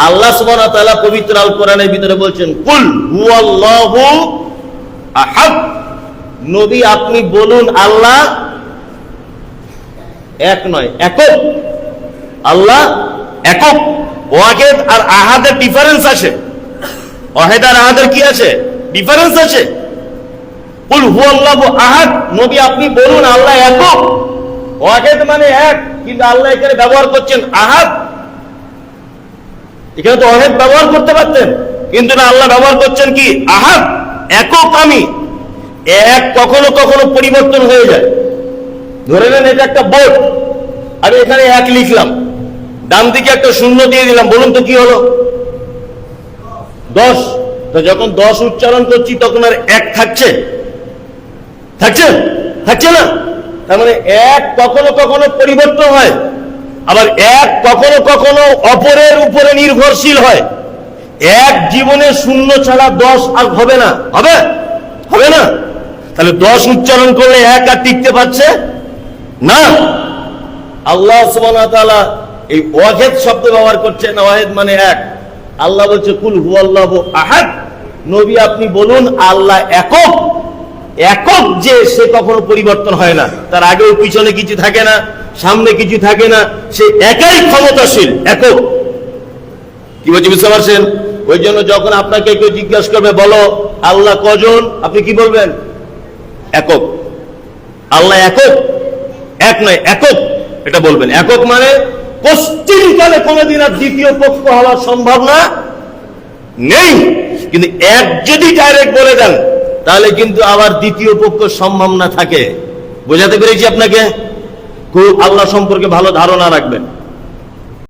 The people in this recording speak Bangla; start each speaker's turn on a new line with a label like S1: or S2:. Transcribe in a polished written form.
S1: আল্লাহ সুবহানাহু ওয়া তাআলা পবিত্র আল কোরআনের ভিতরে বলছেন, কুল হুয়াল্লাহু আহাদ, নবী আপনি বলুন আল্লাহ এক নয়, একক। আল্লাহ একক। ওয়াহিদ আর আহাদের ডিফারেন্স আছে। ওয়াহিদ আর আহাদের কি আছে? ডিফারেন্স আছে। কুল হুয়াল্লাহু আহাদ, নবী আপনি বলুন আল্লাহ একক। ওয়াহিদ মানে এক, কিন্তু আল্লাহ এখানে ব্যবহার করছেন আহাদ। এখানে তো ওয়াহিদ ব্যবহার করতে পারতেন, কিন্তু না, আল্লাহ ব্যবহার করছেন কি? আহাদ, একক আমি। এক কখনো কখনো পরিবর্তন হয়ে যায়। ধরে নেন এটা একটা বোর্ড, আমি এখানে এক লিখলাম, ডান দিকে একটা শূন্য দিয়ে দিলাম, বলুন তো কি হলো? 10। তো যখন 10 উচ্চারণ করছি তখন আর এক থাকছে? থাকছে? থাকছে না। তার মানে এক কখনো কখনো পরিবর্তন হয়, আবার এক কখনো কখনো অপরের উপরে নির্ভরশীল হয়। এক জীবনে শূন্য ছাড়া 10 আর হবে না। হবে? হবে না। তাহলে 10 উচ্চারণ করলে এক আর টিকতে পারছে না। আল্লাহ সুবহানাহু ওয়া তাআলা এই ওয়াহিদ শব্দ ব্যবহার করছেন। ওয়াহিদ মানে এক। আল্লাহ বলছে কুল হুয়াল্লাহু আহাদ, নবী আপনি বলুন আল্লাহ একক। একক যে সে কখনো পরিবর্তন হয় না, তার আগে পিছনে কিছু থাকে না, সামনে কিছু থাকে না, সে একাই ক্ষমতাশীল, একক। কি বলছি বুঝতে পারছেন? ওই জন্য যখন আপনাকে কেউ জিজ্ঞাসা করবে বলো আল্লাহ কজন, আপনি কি বলবেন? একক। আল্লাহ একক, এক নয়, একক, এটা বলবেন। একক মানে পশ্চিমকালে কোনদিন আর দ্বিতীয় পক্ষ হওয়ার সম্ভাবনা নেই। কিন্তু এক যদি ডাইরেক্ট বলে দেন তাহলে কিন্তু আবার দ্বিতীয় পক্ষ সম্ভাবনা থাকে। বোঝাতে পেরেছি আপনাকে? খুব আল্লাহ সম্পর্কে ভালো ধারণা রাখবেন।